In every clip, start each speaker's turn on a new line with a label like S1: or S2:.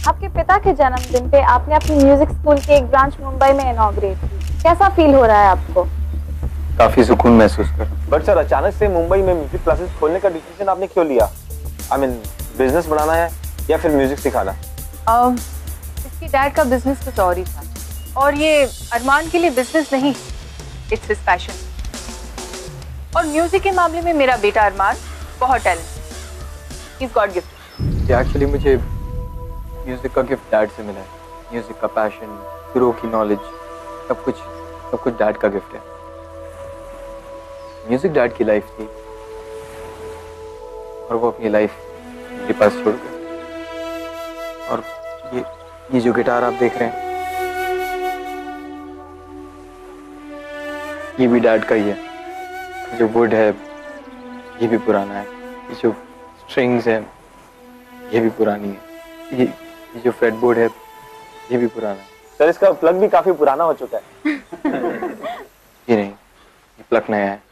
S1: आपके पिता के जन्मदिन पे आपने अपनी म्यूजिक स्कूल की एक ब्रांच मुंबई में इनॉग्रेट की, कैसा फील हो रहा है आपको?
S2: काफी सुकून महसूस कर।
S3: बट सर, अचानक से मुंबई में म्यूजिक क्लासेस खोलने का डिसीजन आपने क्यों लिया? आई मीन, बिजनेस बढ़ाना है या फिर म्यूजिक सिखाना?
S4: इसकी डैड का बिजनेस कुछ और ही था, और ये अरमान के लिए बिजनेस नहीं, इट्स हिज पैशन। और म्यूजिक के मामले में मेरा बेटा अरमान बहुत talent, he is God gift.
S2: Actually मुझे म्यूजिक का गिफ्ट डैड से मिला है। म्यूजिक का पैशन, गुरु की नॉलेज, सब कुछ डैड का गिफ्ट है। म्यूजिक डैड की लाइफ थी और वो अपनी लाइफ मेरे पास छोड़ गए। और ये जो गिटार आप देख रहे हैं, ये भी डैड का ही है। जो वुड है ये भी पुराना है, ये जो स्ट्रिंग्स है ये भी पुरानी है, ये जो फ्रेटबोर्ड है ये भी पुराना है।
S3: सर, इसका प्लग भी काफी पुराना हो चुका है।
S2: ये नहीं, ये प्लग नया है।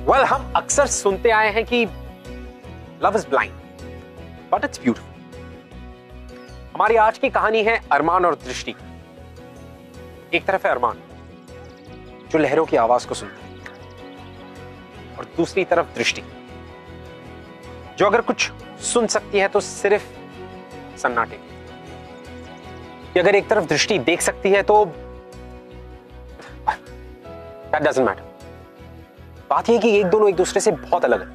S5: Well, हम अक्सर सुनते आए हैं कि love is blind but it's beautiful. हमारी आज की कहानी है अरमान और दृष्टि की। एक तरफ है अरमान जो लहरों की आवाज को सुनता है, और दूसरी तरफ दृष्टि जो अगर कुछ सुन सकती है तो सिर्फ सन्नाटे की। अगर एक तरफ दृष्टि देख सकती है तो दैट डजंट मैटर। बात यह कि एक दोनों एक दूसरे से बहुत अलग है,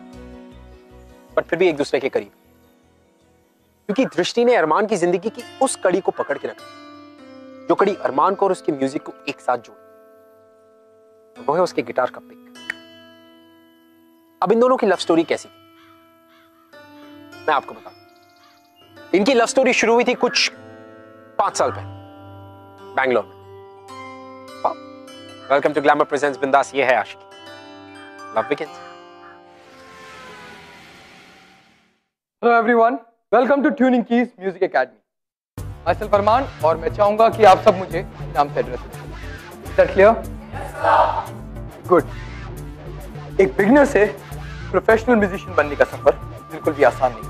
S5: बट फिर भी एक दूसरे के करीब, क्योंकि दृष्टि ने अरमान की जिंदगी की उस कड़ी को पकड़ के रखा जो कड़ी अरमान को और उसके म्यूजिक को एक साथ जोड़ी। वो है उसके गिटार का पिक। अब इन दोनों की लव स्टोरी कैसी थी मैं आपको बताऊं। इनकी लव स्टोरी शुरू हुई थी कुछ 5 साल पहले बैंगलोर में। वेलकम टू ग्लैमर प्रेजेंट्स बिंदास, ये है आशिकी। Love begins.
S6: Hello everyone, welcome to Tuning Keys Music Academy. Myself Arman, और मैं चाहूंगा कि आप सब मुझे नाम से एड्रेस करें। Is that clear? Good. एक बिगिनर से प्रोफेशनल म्यूजिशियन बनने का सफर बिल्कुल भी आसान नहीं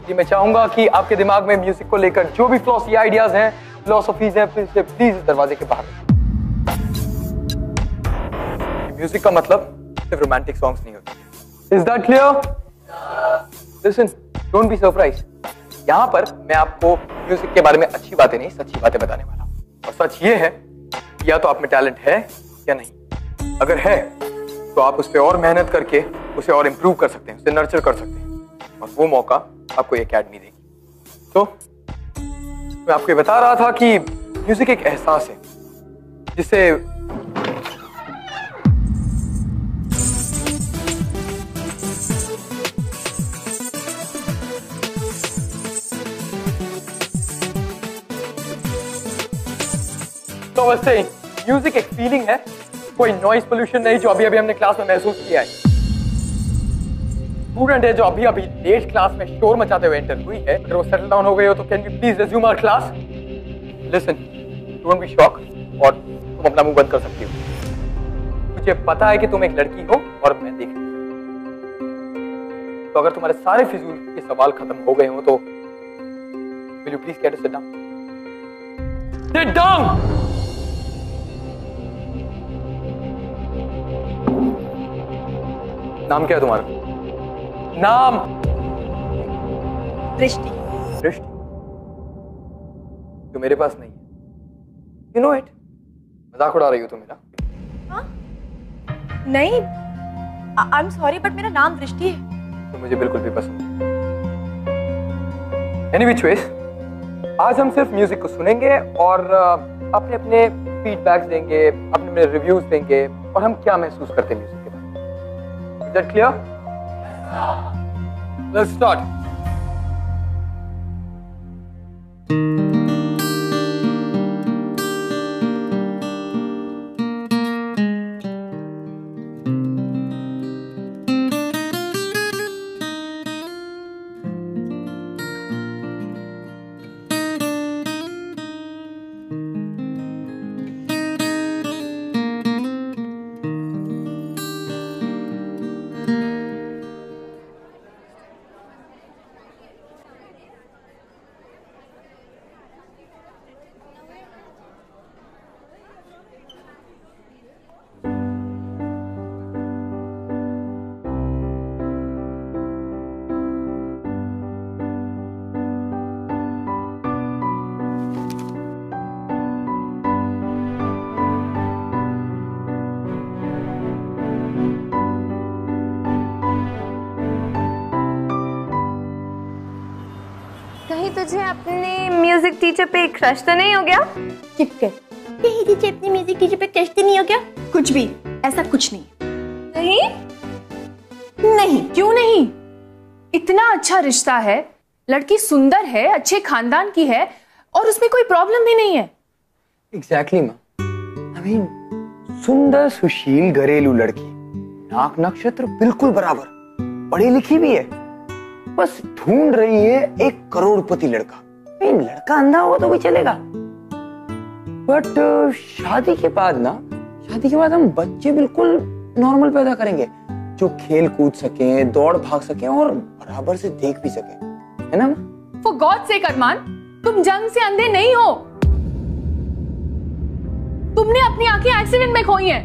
S6: है। मैं चाहूंगा कि आपके दिमाग में म्यूजिक को लेकर जो भी फ्लॉसी आइडियाज हैं, फिलोसफीज हैं, प्लीज इस दरवाजे के बाहर। म्यूजिक का मतलब सिर्फ रोमांटिक सॉन्ग्स नहीं होते। Is that clear? Listen, don't be surprised. यहाँ पर मैं आपको म्यूजिक के बारे में अच्छी बातें नहीं, सच्ची बातें बताने वाला हूँ। और सच ये है कि या तो आप में टैलेंट है या नहीं। अगर है तो आप उस पर और मेहनत करके उसे और इम्प्रूव कर सकते हैं, उसे नर्चर कर सकते हैं, और वो मौका आपको ये अकेडमी देगी। तो मैं आपको बता रहा था कि म्यूजिक एक एहसास है जिसे म्यूजिक एक फीलिंग है, कोई नॉइज पोल्यूशन नहीं जो अभी हमने क्लास में महसूस किया है। स्टूडेंट है जो अभी लेट क्लास में शोर मचाते हुए एंटर हुई है, अगर वो सेटल डाउन हो गए हो तो can we please resume our class. Listen, don't be shock, और तुम अपना मुंह बंद कर सकती हो। मुझे पता है कि तुम एक लड़की हो और मैं देख नहीं सकती। तो अगर तुम्हारे सारे फिजूल के सवाल खत्म हो गए हो तो will you please get to sit down? Sit down. नाम क्या है तुम्हारा? नाम?
S4: दृष्टि।
S6: दृष्टि जो मेरे पास नहीं है। यू नो इट, मजाक उड़ा रही हो तुम मेरा?
S4: हाँ? नहीं, आई एम सॉरी, बट मेरा नाम दृष्टि है।
S6: तो मुझे बिल्कुल भी पसंद नहीं। एनी व्हिच वेज, आज हम सिर्फ म्यूजिक को सुनेंगे और अपने अपने फीडबैक्स देंगे, अपने अपने रिव्यूज देंगे, और हम क्या महसूस करते हैं म्यूजिक के बारे में। Is that clear? Let's start.
S1: Music teacher पे क्रश तो नहीं हो गया?
S7: चिपके कहीं टीचर अपनी म्यूजिक टीचर पे क्रश तो नहीं हो गया? कुछ भी, ऐसा कुछ नहीं।
S4: नहीं, क्यों नहीं? इतना अच्छा रिश्ता है, लड़की सुंदर है, अच्छे खानदान की है और उसमें कोई प्रॉब्लम भी नहीं है।
S6: एग्जैक्टली माँ, आई मीन सुंदर सुशील घरेलू लड़की, नाक नक्षत्र बिल्कुल बराबर, पढ़ी लिखी भी है, बस ढूंढ रही है एक करोड़पति लड़का। लड़का अंधा हो तो भी चलेगा, बट शादी के बाद हम बच्चे बिल्कुल नॉर्मल पैदा करेंगे, जो खेल कूद सके, दौड़ भाग सके और बराबर से देख भी सके, है ना?
S4: For God's sake अरमान, तुम जंग से अंधे नहीं हो। तुमने अपनी आंखें एक्सीडेंट में खोई हैं।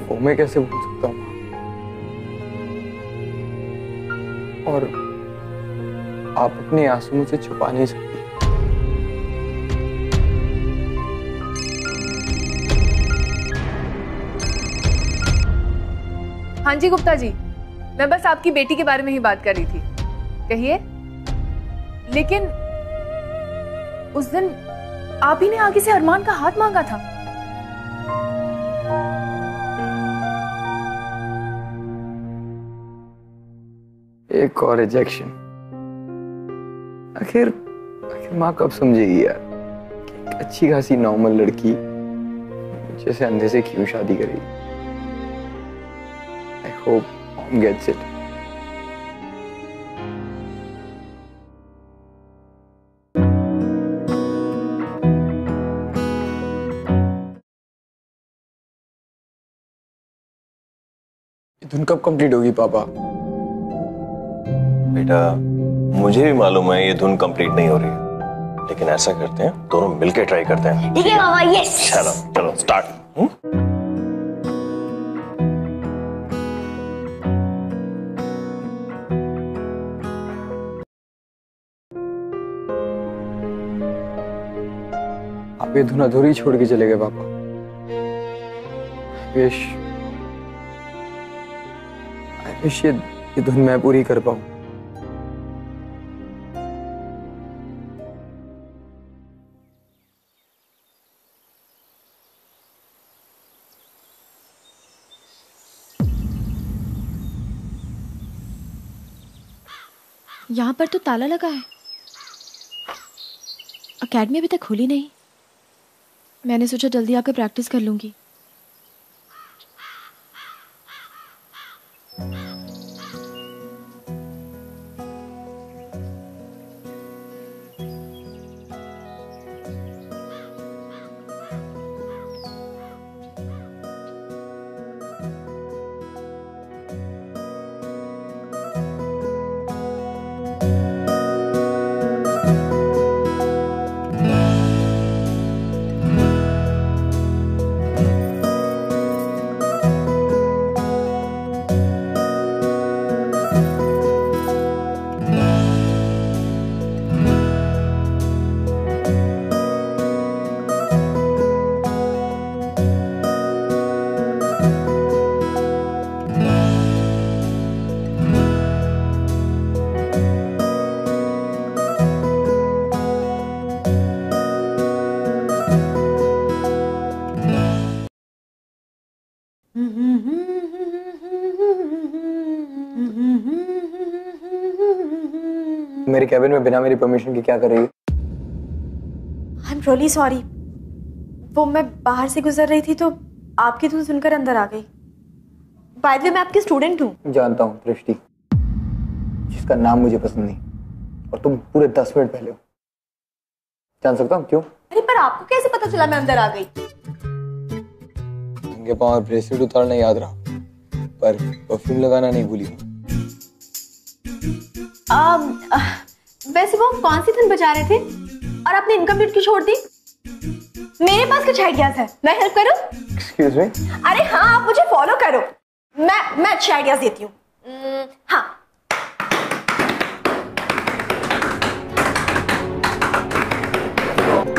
S6: वो मैं कैसे भूल सकता हूँ? और आप अपने आंसू मुझसे छुपा नहीं सकती।
S4: हाँ जी गुप्ता जी, मैं बस आपकी बेटी के बारे में ही बात कर रही थी। कहिए। लेकिन उस दिन आप ही ने आगे से अरमान का हाथ मांगा था।
S2: एक और रिजेक्शन। आखिर माँ कब समझेगी यार कि एक अच्छी खासी नॉर्मल लड़की जैसे अंधे से क्यों शादी करेगी। I hope mom gets it.
S6: धुन कब कंप्लीट होगी पापा?
S8: बेटा मुझे भी मालूम है ये धुन कंप्लीट नहीं हो रही है, लेकिन ऐसा करते हैं दोनों मिलके ट्राई करते हैं।
S7: ठीक है बाबा, यस।
S8: चलो चलो स्टार्ट।
S2: आप ये धुन अधूरी छोड़ के चले गए पापा। आई विश ये धुन मैं पूरी कर पाऊं।
S7: यहाँ पर तो ताला लगा है, अकेडमी अभी तक खुली नहीं। मैंने सोचा जल्दी आकर प्रैक्टिस कर लूंगी।
S2: मेरे कैबिन में बिना मेरी परमिशन के क्या कर रही है?
S7: I am really sorry. वो मैं बाहर से गुजर रही थी तो आपकी धुन सुनकर अंदर आ गई। बाय द वे मैं आपकी स्टूडेंट हूँ।
S2: जानता हूँ दृष्टि, जिसका नाम मुझे पसंद नहीं, और तुम पूरे 10 मिनट पहले हो। जान सकता हूँ क्यों?
S7: अरे पर आपको कैसे पता चला मैं अंदर आ गई?
S2: नंगे पाँव ब्रेसलेट उतारना याद रहा, पर परफ्यूम लगाना नहीं भूली हूँ।
S7: वैसे वो कौन सी धुन बजा रहे थे और आपने इनकम्प्लीट क्यों छोड़ दी? मेरे पास कुछ आइडियाज है, मैं हेल्प करूं?
S2: Excuse me?
S7: अरे हाँ, आप मुझे फॉलो करो, मैं अच्छे आइडियाज देती हूँ। हाँ,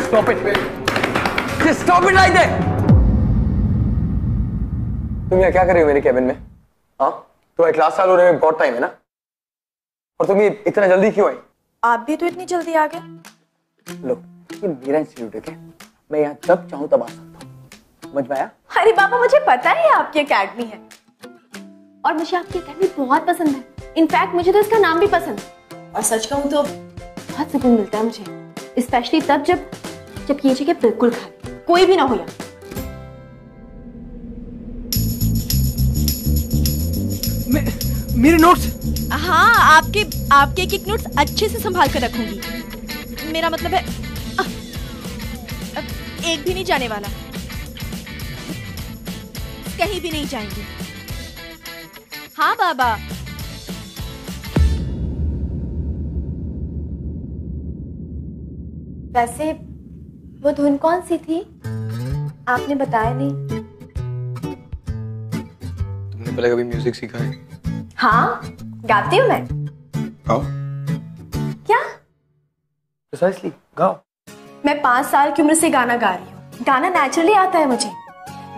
S6: Stop it. Just stop it right there. तुम यहाँ क्या कर रहे हो मेरे केबिन में? हाँ, तुम्हारी क्लास चालू होने में बहुत टाइम है ना? और तुम ये इतना जल्दी क्यों आई?
S7: आप भी तो इतनी जल्दी आ गए।
S6: लो, ये मेरा इंस्टीट्यूट है क्या? मैं यहाँ जब चाहूँ तब आ सकता हूँ। समझ में आया?
S7: अरे बाबा, मुझे पता है आपकी एकेडमी है और मुझे आपकी एकेडमी बहुत पसंद है। इनफैक्ट मुझे तो इसका नाम भी पसंद है और सच कहूँ तो बहुत सुकून मिलता है मुझे, स्पेशली तब जब ये जगह बिल्कुल खाली, कोई भी ना हो यहाँ।
S6: मेरे नोट्स?
S7: हाँ, आपके एक नोट्स अच्छे से संभाल कर रखूंगी। मेरा मतलब है एक भी नहीं जाने वाला, कहीं भी नहीं जाएंगे। हाँ बाबा। वैसे वो धुन कौन सी थी? आपने बताया नहीं।
S2: तुमने पहले कभी म्यूजिक सीखा है?
S7: हाँ, गाती हूँ मैं।
S2: गाओ।
S7: क्या?
S6: Precisely, गाओ।
S7: मैं 5 साल की उम्र से गाना गा रही हूँ। गाना नेचुरली आता है मुझे,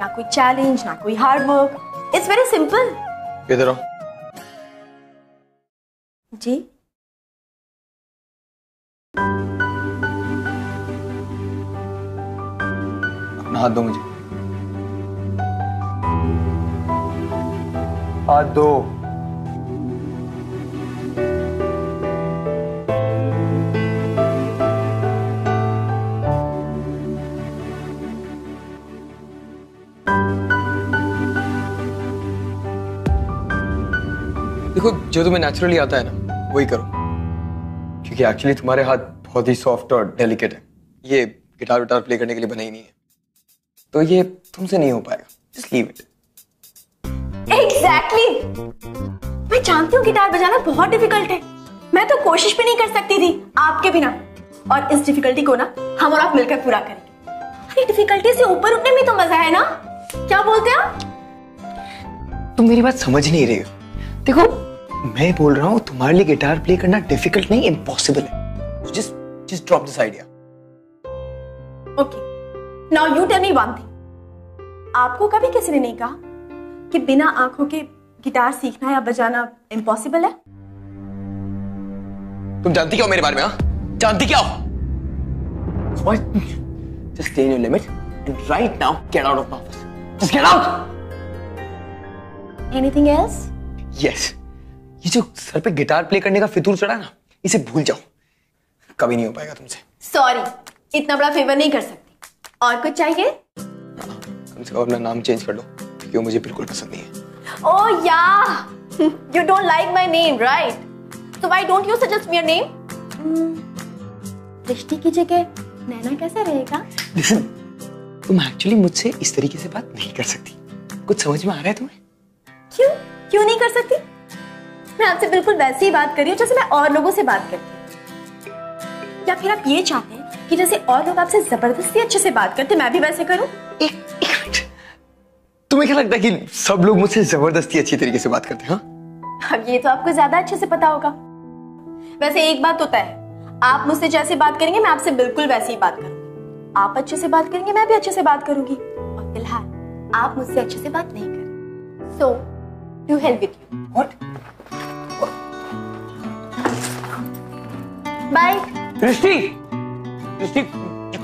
S7: ना कोई चैलेंज, ना कोई hard work. It's very simple.
S2: इधर आओ।
S7: जी।
S2: अपना हाथ दो मुझे।
S6: हाथ दो।
S2: देखो, जो तुम्हें नेचुरली आता है ना वही करो, क्योंकि एक्चुअली तुम्हारे हाथ बहुत ही सॉफ्ट और डेलिकेट है। ये गिटार विटार प्ले करने के लिए बना ही नहीं है, तो ये तुमसे नहीं हो पाएगा। Just leave it.
S7: एग्जैक्टली। मैं जानती हूँ गिटार बजाना बहुत डिफिकल्ट है, मैं तो कोशिश भी नहीं कर सकती थी आपके बिना, और इस डिफिकल्टी को ना हम और आप मिलकर पूरा करेंगे। अरे डिफिकल्टी से ऊपर उठने में तो मजा है ना, क्या बोलते हैं आप?
S2: तुम मेरी बात समझ नहीं रही हो। देखो, मैं बोल रहा हूँ तुम्हारे लिए गिटार प्ले करना डिफिकल्ट नहीं, इम्पॉसिबल है। Just drop this idea.
S7: Okay, now you tell me one thing. आपको कभी किसी ने नहीं कहा कि बिना आंखों के गिटार सीखना या बजाना इम्पॉसिबल है?
S2: तुम जानती क्या हो मेरे बारे में? हाँ, जानती क्या हो? Just stay in your limit and right now get out of my office. Just get out.
S7: Anything else?
S2: Yes. ये जो सर पे गिटार प्ले करने का फितूर चढ़ा ना, इसे भूल जाओ, कभी नहीं हो पाएगा तुमसे।
S7: सॉरी, इतना बड़ा फेवर नहीं कर सकती। और कुछ चाहिए?
S2: कम से कम अपना नाम चेंज कर लो, क्योंकि वो मुझे बिल्कुल पसंद नहीं है।
S7: Oh yeah, you don't like my name, right? So why don't you suggest me a name? दृष्टि की जगह नैना कैसा रहेगा?
S2: Listen, तुम एक्चुअली मुझसे इस तरीके से बात नहीं कर सकती। कुछ समझ में आ रहा है तुम्हें?
S7: क्यों नहीं कर सकती? मैं आपसे बिल्कुल वैसे ही बात कर रही हूँ जैसे मैं और लोगों से बात करती हूँ। या फिर आप ये चाहते हैं कि जैसे और लोग आपसे जबरदस्ती अच्छे से बात करते मैं भी वैसे करूँ?
S2: एक मिनट, तुम्हें क्या लगता है कि सब लोग मुझसे जबरदस्ती अच्छी तरीके से बात करते हैं? हाँ?
S7: अब ये तो आपको ज्यादा अच्छे से पता होगा। वैसे एक बात होता है, आप मुझसे जैसे बात करेंगे मैं आपसे बिल्कुल वैसे ही बात करूंगी। आप अच्छे से बात करेंगे मैं भी अच्छे से बात करूंगी, और फिलहाल आप मुझसे अच्छे से बात नहीं करें। So to help with you.
S2: What?
S7: Bye.
S2: Drishti,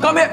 S2: come here.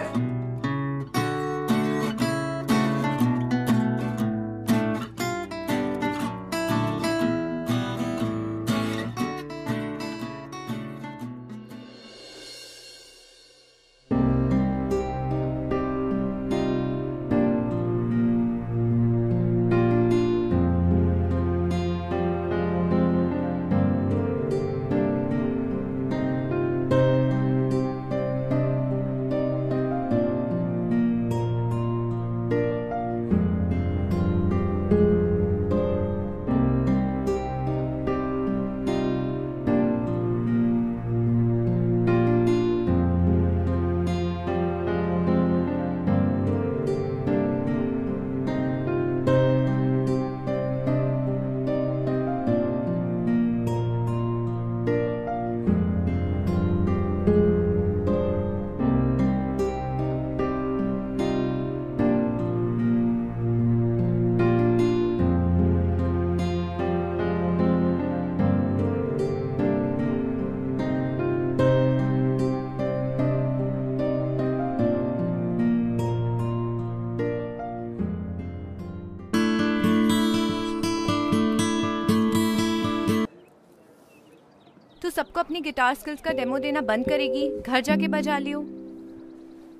S9: सबको अपनी गिटार स्किल्स का डेमो देना बंद करेगी, घर जाके बजा लियो।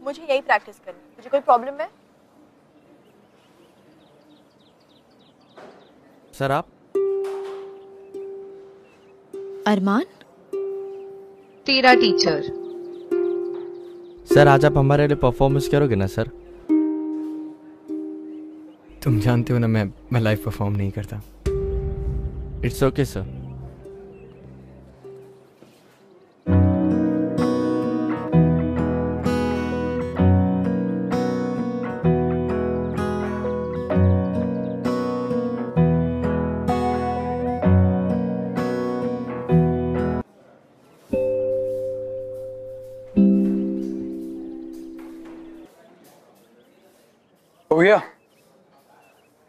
S7: मुझे यही प्रैक्टिस करनी, मुझे कोई प्रॉब्लम है?
S10: सर आप?
S9: अरमान?
S4: तेरा टीचर।
S10: सर आज आप हमारे लिए परफॉर्मेंस करोगे ना सर?
S2: तुम जानते हो ना मैं लाइव परफॉर्म नहीं करता।
S10: It's okay sir.
S6: हो गया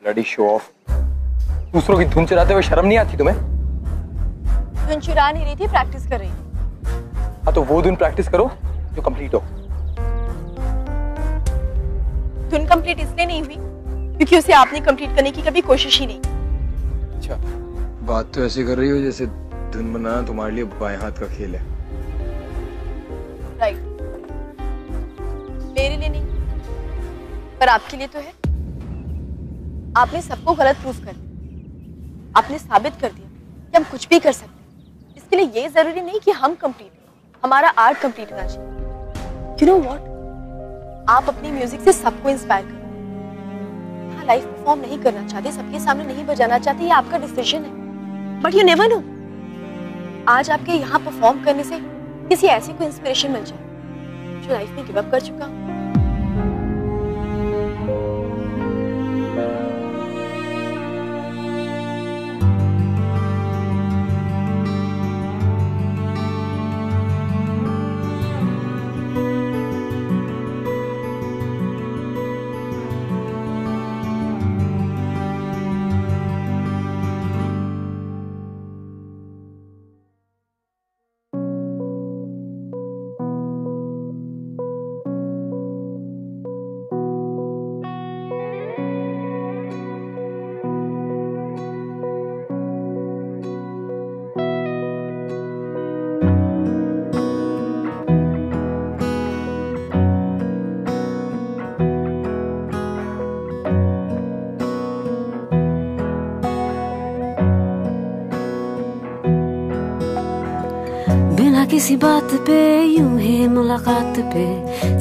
S6: ब्लडी शो ऑफ। दूसरों की धुन चलाते हुए शर्म नहीं आती तुम्हें?
S7: धुन चुरा नहीं रही थी, प्रैक्टिस कर रही थी।
S6: हाँ तो वो धुन प्रैक्टिस करो जो कंप्लीट हो।
S7: धुन कंप्लीट इसलिए नहीं हुई क्योंकि उसे आपने कंप्लीट करने की कभी कोशिश ही नहीं।
S2: अच्छा, बात तो ऐसे कर रही हो जैसे धुन बनाना तुम्हारे लिए बाएं हाथ का खेल है।
S7: राइट, मेरे लिए नहीं पर आपके लिए तो है। आपने सबको गलत प्रूफ कर दिया, आपने साबित कर दिया कि हम कुछ भी कर सकते हैं। इसके लिए ये जरूरी नहीं कि हम कंप्लीट, हमारा आर्ट कंप्लीट होना चाहिए। यू नो व्हाट, आप अपनी म्यूजिक से सबको इंस्पायर करो। यहाँ लाइव परफॉर्म नहीं करना चाहते, सबके सामने नहीं बजाना चाहते, ये आपका डिसीजन है। बट यू नेवर नो, आज आपके यहाँ परफॉर्म करने से किसी ऐसे को इंस्पिरेशन मिल जाए जो लाइफ में गिव अप कर चुका हो।
S11: किसी बात पे यूं ही मुलाकात पे,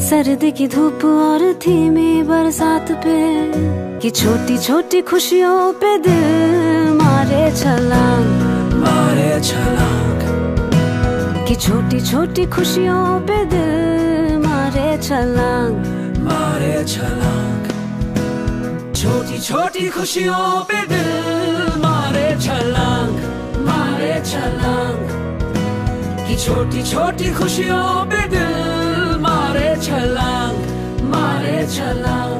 S11: सर्दी की धूप और धीमी बरसात पे, कि छोटी छोटी खुशियों पे दिल मारे छलांग, मारे छलांग, कि छोटी छोटी खुशियों पे दिल मारे छलांग, मारे छलांग, छोटी छोटी खुशियों पे दिल मारे छलांग, मारे छलांग, कि छोटी छोटी खुशियों पे दिल मारे छलांग, मारे छलांग।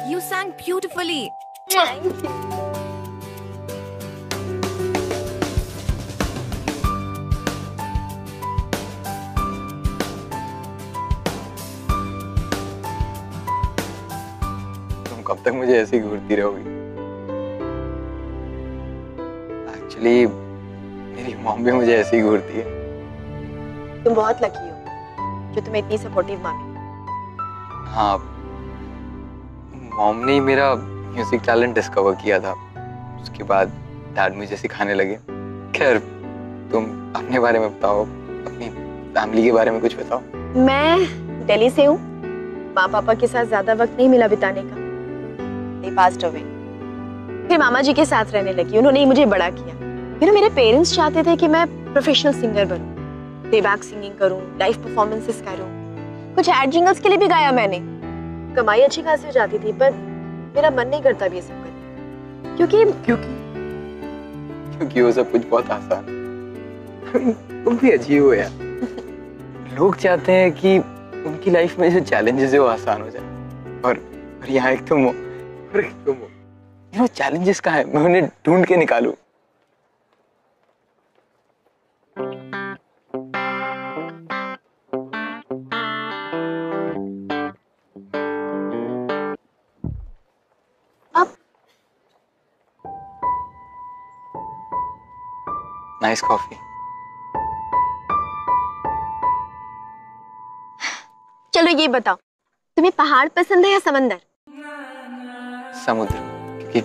S9: You sang beautifully.
S7: Thank you.
S2: कब तक मुझे ऐसे ही घूरती रहोगी? एक्चुअली मेरी मॉम भी मुझे ऐसे ही घूरती है।
S7: तुम बहुत लकी हो जो तुम्हें इतनी सपोर्टिव माँ मिली।
S2: हाँ, मॉम ने मेरा म्यूजिक टैलेंट डिस्कवर किया था, उसके बाद डैड मुझे सिखाने लगे। खैर तुम अपने बारे में बताओ, अपनी फैमिली के बारे में कुछ बताओ।
S7: मैं दिल्ली से हूँ, माँ पापा के साथ ज्यादा वक्त नहीं मिला बिताने का, they passed away। फिर मामा जी के साथ रहने लगी, उन्होंने ही मुझे बड़ा किया। फिर मेरे पेरेंट्स चाहते थे कि मैं प्रोफेशनल सिंगर बनूं, प्लेबैक सिंगिंग करूं, लाइव परफॉर्मेंसेस करूं, कुछ एड जिंगल्स के लिए भी गाया मैंने। कमाई अच्छी खासी हो जाती थी, पर मेरा मन नहीं करता भी ये सब करने,
S2: क्योंकि वो सब कुछ बहुत आसान है। तुम भी अजीब हो यार। लोग चाहते हैं कि उनकी लाइफ में जो चैलेंजेस है वो आसान हो जाए, और यहाँ एक तुम हो, चैलेंजेस कहाँ है, मैं उन्हें ढूंढ के निकालूं। Nice coffee.
S7: चलो ये बताओ, तुम्हें पहाड़ पसंद है या समंदर?
S2: समुद्र, क्योंकि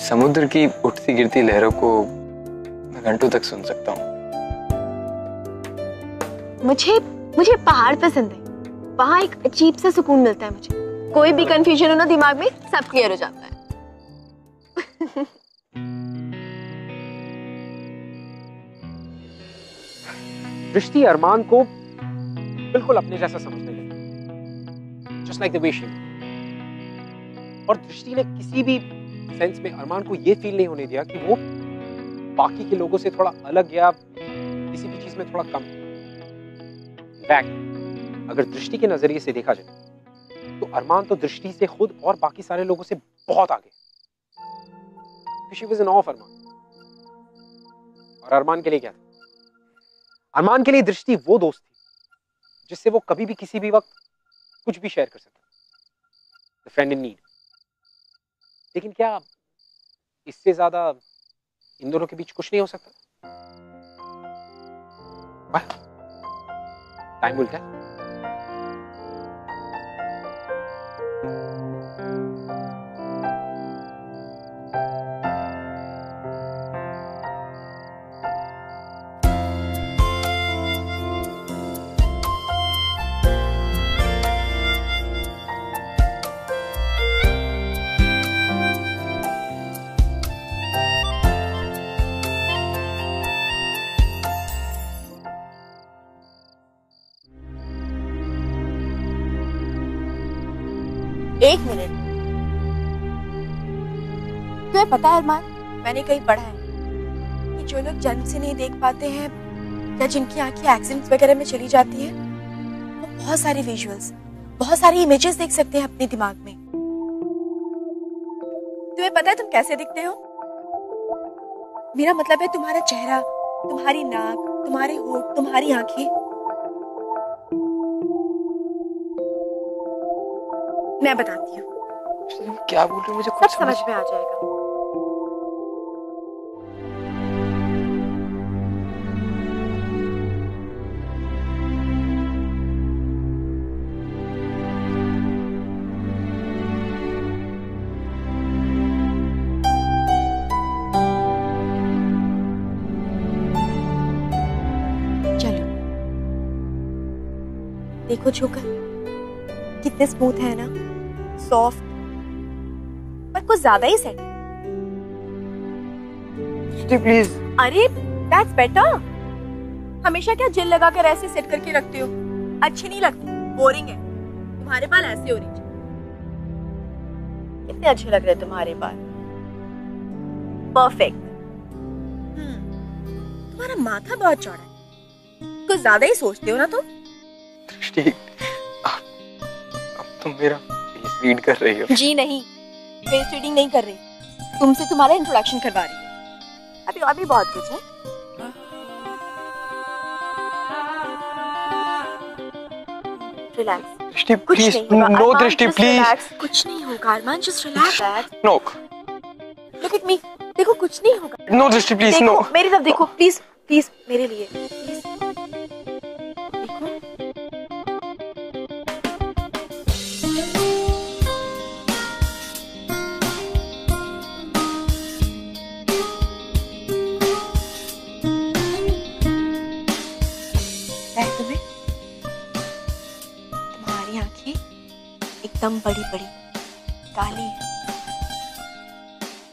S2: समुद्र की उठती गिरती लहरों को मैं घंटों तक सुन सकता हूँ।
S7: मुझे पहाड़ पसंद है। वहां एक अजीब सा सुकून मिलता है मुझे। कोई भी कंफ्यूजन हो ना दिमाग में, सब क्लियर हो जाता है।
S5: दृष्टि अरमान को बिल्कुल अपने जैसा समझने लगी, just like the way she. और दृष्टि ने किसी भी सेंस में अरमान को यह फील नहीं होने दिया कि वो बाकी के लोगों से थोड़ा अलग या किसी भी चीज में थोड़ा कम। इनफैक्ट अगर दृष्टि के नजरिए से देखा जाए तो अरमान तो दृष्टि से खुद और बाकी सारे लोगों से बहुत आगे। शी वाज इन ऑफ अरमान। और अरमान के लिए क्या था? अरमान के लिए दृष्टि वो दोस्त थी जिससे वो कभी भी किसी भी वक्त कुछ भी शेयर कर सकता। The friend in need. लेकिन क्या इससे ज्यादा इन दोनों के बीच कुछ नहीं हो सकता? Time will tell.
S7: एक मिनट, तुम्हें पता है अरमान, मैंने कहीं पढ़ा है कि जो लोग जन्म से नहीं देख पाते हैं या जिनकी आंखें एक्सीडेंट्स वगैरह में चली जाती है, वो बहुत सारी विजुअल्स, बहुत सारी इमेजेस देख सकते हैं अपने दिमाग में। तुम्हें पता है तुम कैसे दिखते हो? मेरा मतलब है तुम्हारा चेहरा, तुम्हारी नाक, तुम्हारे होंठ, तुम्हारी आंखें। मैं बताती हूँ।
S2: क्या बोल रही हो? मुझे
S7: सब समझ में आ जाएगा। चलो देखो छोकर, कितने स्मूथ है ना, सॉफ्ट, पर कुछ ज्यादा ही सेट।
S2: प्लीज।
S7: अरे दैट्स बेटर। हमेशा क्या जेल लगा कर ऐसे सेट करके रखते हो? अच्छी नहीं लगती, बोरिंग है। तुम्हारे बाल ऐसे होने चाहिए। कितने अच्छे लग रहे हैं तुम्हारे बाल, परफेक्ट। तुम्हारा माथा बहुत चौड़ा है, कुछ ज्यादा ही सोचते हो ना तुम।
S2: दृष्टि, तुम मेरा फेस रीड कर रही हो?
S7: जी नहीं, फेस रीडिंग नहीं कर रही, तुमसे तुम्हारा इंट्रोडक्शन करवा रही हूँ। अभी और भी बहुत कुछ है। रिलैक्स
S2: दृष्टि, प्लीज। नो दृष्टि, प्लीज।
S7: कुछ नहीं होगा Armaan, just relax.
S2: No.
S7: Look at me, देखो कुछ नहीं होगा।
S2: नो दृष्टि, प्लीज। नो,
S7: मेरी तरफ देखो प्लीज, प्लीज मेरे लिए प्लीज। तुम्हारी आंखें एकदम बड़ी बड़ी काली है,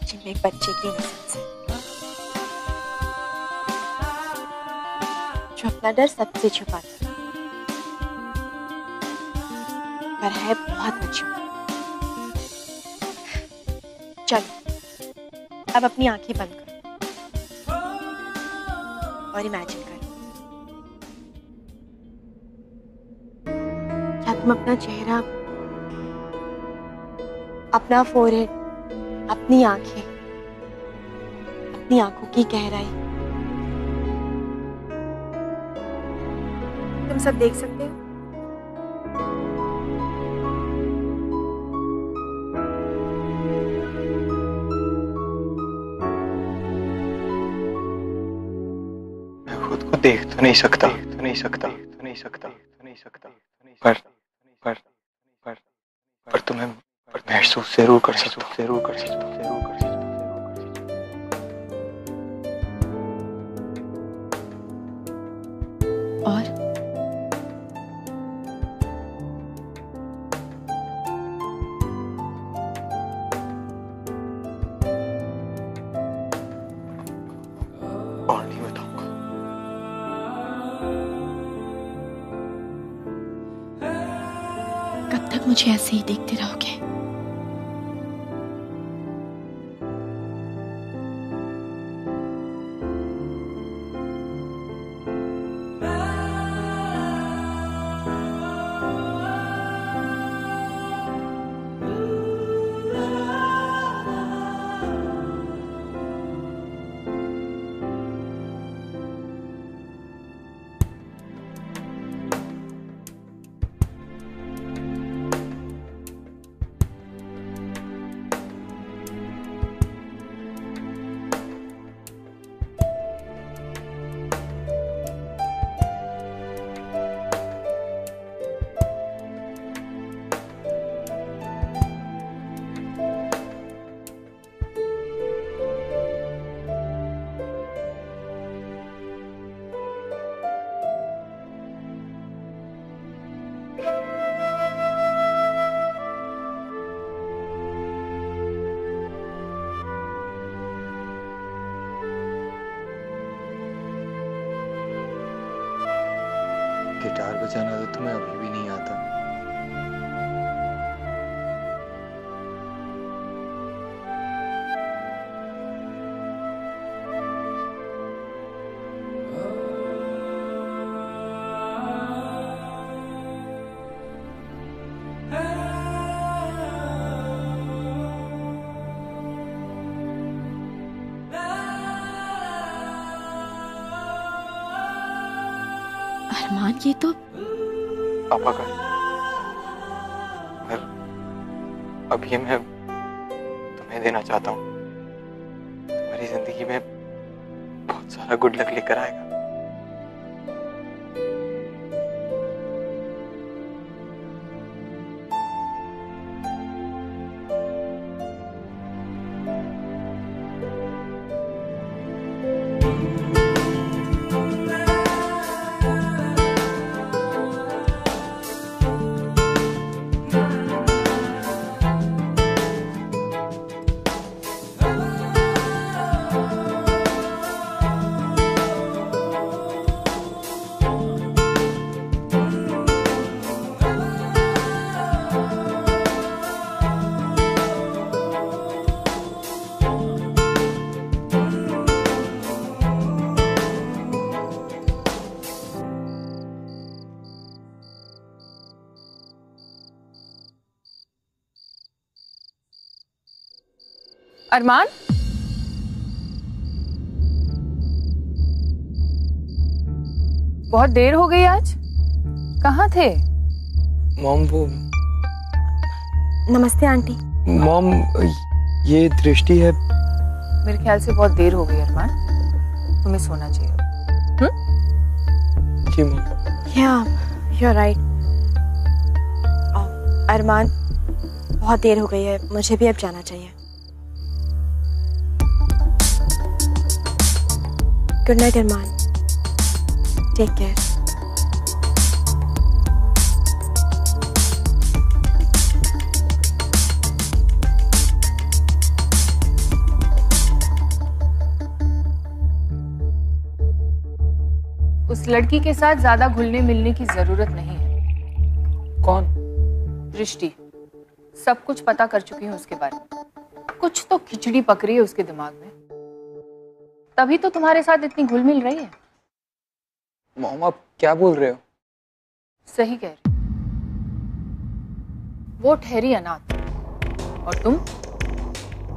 S7: जिनमें एक बच्चे की इनोसेंस है, जो अपना डर सबसे छुपाता है, पर है बहुत मजबूत। चलो अब अपनी आंखें बंद करो और इमेजिन करो क्या तुम अपना चेहरा, अपना फोरहेड, अपनी आंखें, अपनी आंखों की गहराई तुम सब देख सकते हो?
S2: देख तो नहीं सकता, तो नहीं सकता, तो नहीं सकता, तो नहीं सकता, पर तुम्हें महसूस जरूर कर सकता हूँ, जरूर कर सकता हूँ, जरूर कर सकता हूँ।
S7: और
S2: नहीं बताऊंगा।
S7: कब तक मुझे ऐसे ही देखते रहोगे?
S2: गिटार बजाना तो तुम्हें अभी भी नहीं आता।
S7: अरमान, ये तो
S2: पापा का। पर अब ये मैं तुम्हें देना चाहता हूँ। तुम्हारी जिंदगी में बहुत सारा गुड लक लेकर आएगा।
S4: अरमान, बहुत देर हो गई आज। कहाँ थे?
S2: मॉम, वो
S7: नमस्ते आंटी।
S2: मॉम, ये दृष्टि है।
S4: मेरे ख्याल से बहुत देर हो गई अरमान, तुम्हें सोना चाहिए।
S2: जी mom.
S7: You are right. Armaan, बहुत देर हो गई है, मुझे भी अब जाना चाहिए। गुड नाइट अरमान, टेक केयर।
S4: उस लड़की के साथ ज्यादा घुलने मिलने की जरूरत नहीं है।
S2: कौन?
S4: दृष्टि। सब कुछ पता कर चुकी हूँ उसके बारे में। कुछ तो खिचड़ी पक रही है उसके दिमाग में, तभी तो तुम्हारे साथ इतनी घुल मिल रही है।
S2: मॉम, आप क्या बोल रहे हो?
S4: सही कह रही। वो ठहरी अनाथ और तुम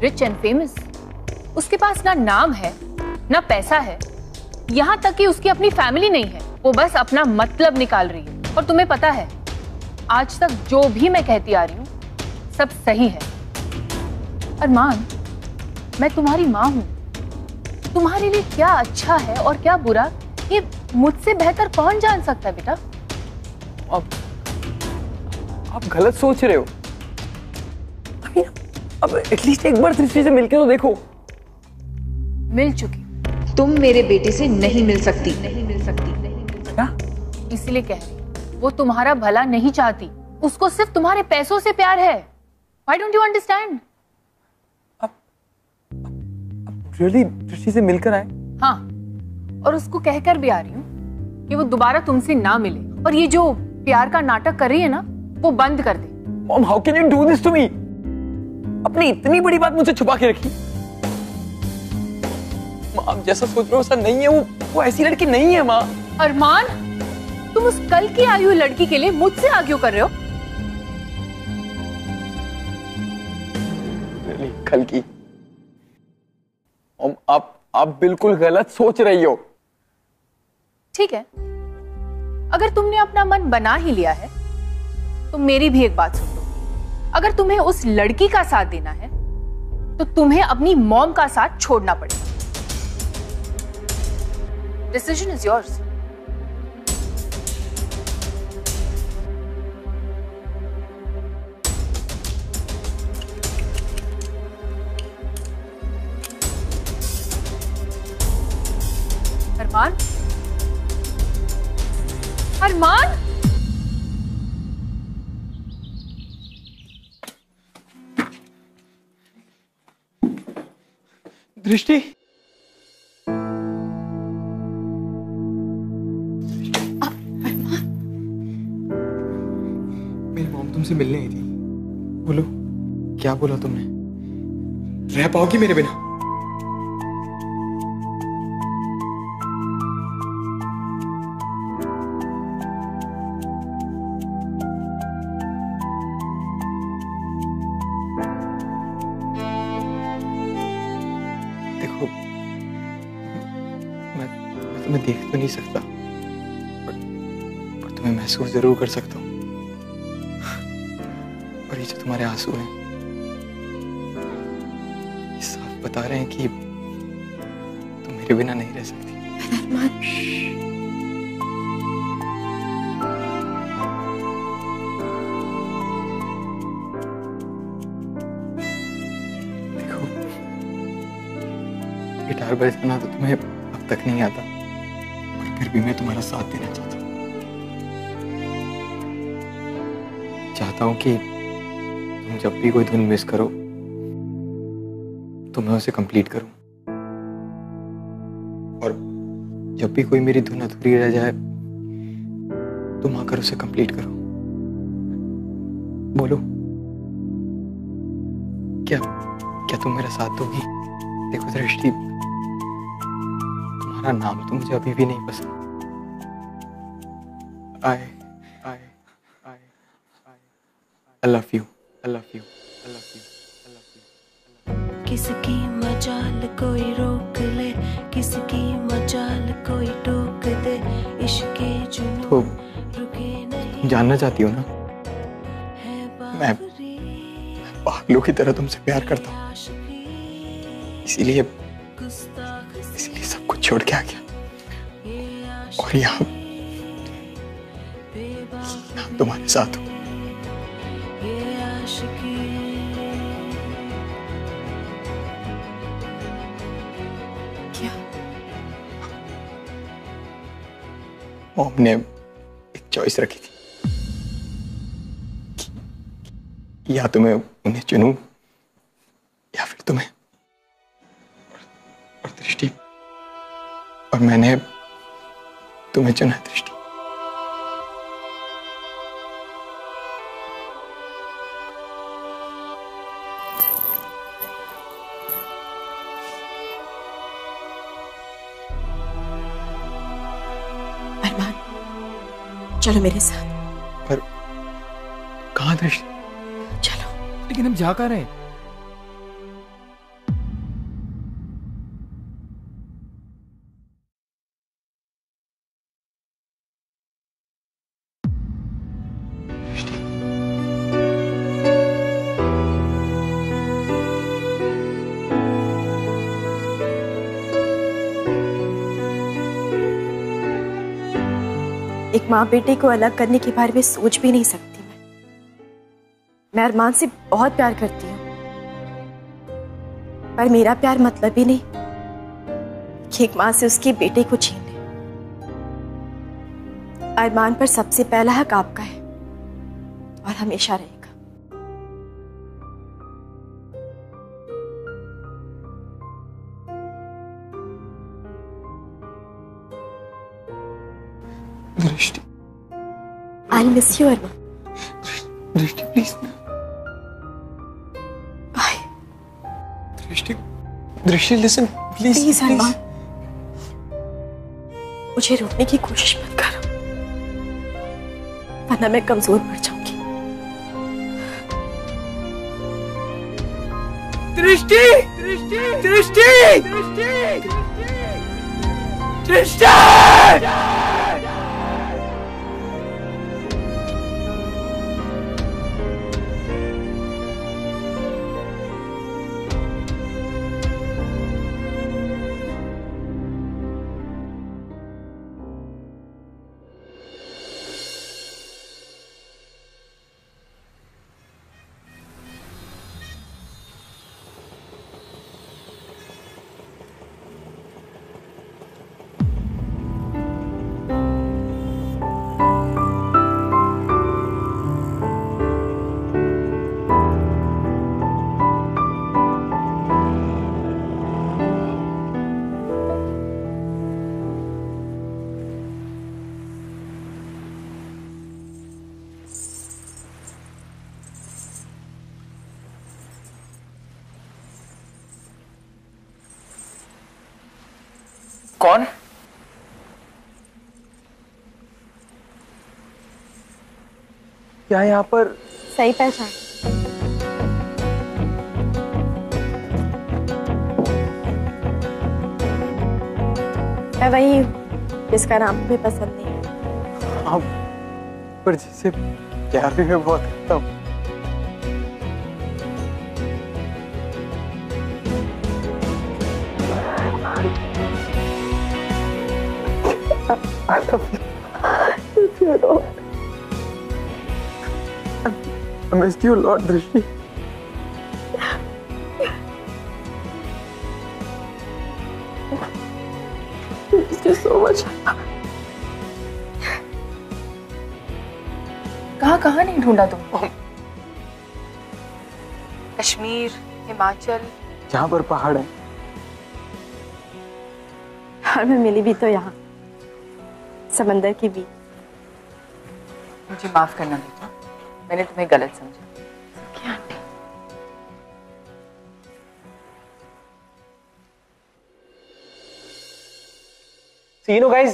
S4: रिच एंड फेमस। उसके पास ना नाम है ना पैसा है, यहाँ तक कि उसकी अपनी फैमिली नहीं है। वो बस अपना मतलब निकाल रही है। और तुम्हें पता है, आज तक जो भी मैं कहती आ रही हूँ सब सही है। अरमान, मैं तुम्हारी माँ हूँ। तुम्हारे लिए क्या अच्छा है और क्या बुरा, ये मुझसे बेहतर कौन जान सकता है बेटा?
S6: आप गलत सोच रहे हो। अब एटलीस्ट एक बार दृष्टि से मिलके तो देखो।
S4: मिल चुकी।
S12: तुम मेरे बेटे से नहीं मिल सकती।
S6: क्या?
S4: इसलिए कह रही, वो तुम्हारा भला नहीं चाहती, उसको सिर्फ तुम्हारे पैसों से प्यार है। Why don't you understand?
S6: Really दृष्टि से मिलकर आए?
S4: हाँ, और उसको कहकर भी आ रही हूँ कि वो दोबारा तुमसे ना मिले, और ये जो प्यार का नाटक कर रही है ना, वो बंद कर दे।
S6: Mom, how can you do this to me? अपनी इतनी बड़ी बात मुझसे छुपा के रखी। आप जैसा सोच रहे हो ऐसा नहीं है, वो ऐसी लड़की नहीं है माँ।
S4: अरमान, तुम उस कल की आई हुई लड़की के लिए मुझसे आर्ग्यू कर रहे हो?
S6: कल की? आप बिल्कुल गलत सोच रही हो।
S4: ठीक है, अगर तुमने अपना मन बना ही लिया है तो मेरी भी एक बात सुन लो। अगर तुम्हें उस लड़की का साथ देना है तो तुम्हें अपनी मॉम का साथ छोड़ना पड़ेगा। Decision is yours. Armaan, Armaan,
S6: Drishti, मेरी मॉम तुमसे मिलने आई थी। बोलो, क्या बोला तुमने? रह पाओगी मेरे बिना? देखो, मैं तुम्हें देख तो नहीं सकता, पर तुम्हें महसूस जरूर कर सकता हूँ। और ये जो तुम्हारे आंसू हैं, ये साफ बता रहे हैं कि तुम मेरे बिना नहीं रह सकती। देखो, गिटार बजाना तो तुम्हें अब तक नहीं आता, और फिर भी मैं तुम्हारा साथ देना चाहता हूँ कि तुम जब भी कोई धुन मिस करो तो मैं उसे कंप्लीट करूं, और जब भी कोई मेरी धुन अधूरी रह जाए तुम आकर उसे कंप्लीट करो। बोलो, क्या तुम मेरा साथ दोगी? देखो दृष्टि, तुम्हारा नाम तो मुझे अभी भी नहीं पसंद। I love you. I love you. I love you. I love you.
S11: किसकी मजाल कोई रोक ले, किसकी मजाल कोई टोक दे, इश्क
S6: तो तुम जानना चाहती हो ना, मैं पागलों की तरह तुमसे प्यार करता हूँ, इसीलिए सब कुछ छोड़ के आ गया, और यहाँ तुम्हारे साथ हूँ। मॉम ने एक चॉइस रखी थी कि या तुम्हें उन्हें चुनूं या फिर तुम्हें, और दृष्टि, और मैंने तुम्हें चुना है दृष्टि।
S7: चलो मेरे साथ।
S6: पर कहाँ दृष्टि?
S7: चलो।
S6: लेकिन हम जा कहाँ रहे हैं?
S7: एक माँ बेटे को अलग करने के बारे में सोच भी नहीं सकती। मैं अरमान से बहुत प्यार करती हूँ, पर मेरा प्यार मतलब ही नहीं कि एक माँ से उसके बेटे को छीन ले। अरमान पर सबसे पहला हक आपका है और हमेशा रहेगा।
S6: दृष्टि,
S7: आई मिस यू अरमान।
S6: दृष्टि प्लीज।
S7: बाय।
S6: दृष्टि लिसन प्लीज।
S7: प्लीज अरमान, मुझे रोकने की कोशिश मत करो, वरना मैं कमजोर पड़ जाऊंगी।
S6: दृष्टि, दृष्टि, दृष्टि, दृष्टि, दृष्टि। कौन? क्या यहाँ पर?
S7: सही पहचान। मैं वही हूँ जिसका नाम तुम्हें पसंद नहीं है।
S6: हाँ, पर जिसे प्यार भी मैं बहुत करता हूँ। I love you. You know. I missed you a lot, Drishti. I missed you so much.
S4: कहाँ नहीं ढूंढा तुमको? कश्मीर, हिमाचल,
S6: जहाँ पर पहाड़ है।
S7: और मैं मिली भी तो यहाँ समंदर की बीच।
S4: मुझे माफ करना बेटा, मैंने तुम्हें गलत समझा। क्या aunty?
S5: So you know guys,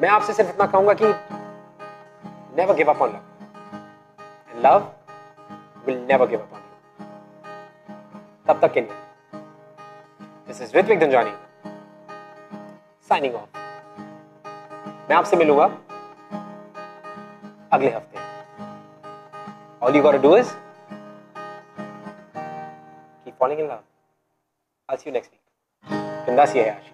S5: मैं आपसे सिर्फ इतना कहूंगा कि never give up on love, and love will never give up on you. तब तक के लिए This is Ritvik Dhanjani signing off. मैं आपसे मिलूंगा अगले हफ्ते। All you gotta do is keep falling in love. I'll see you next week. बिंदास ये है आशिकी।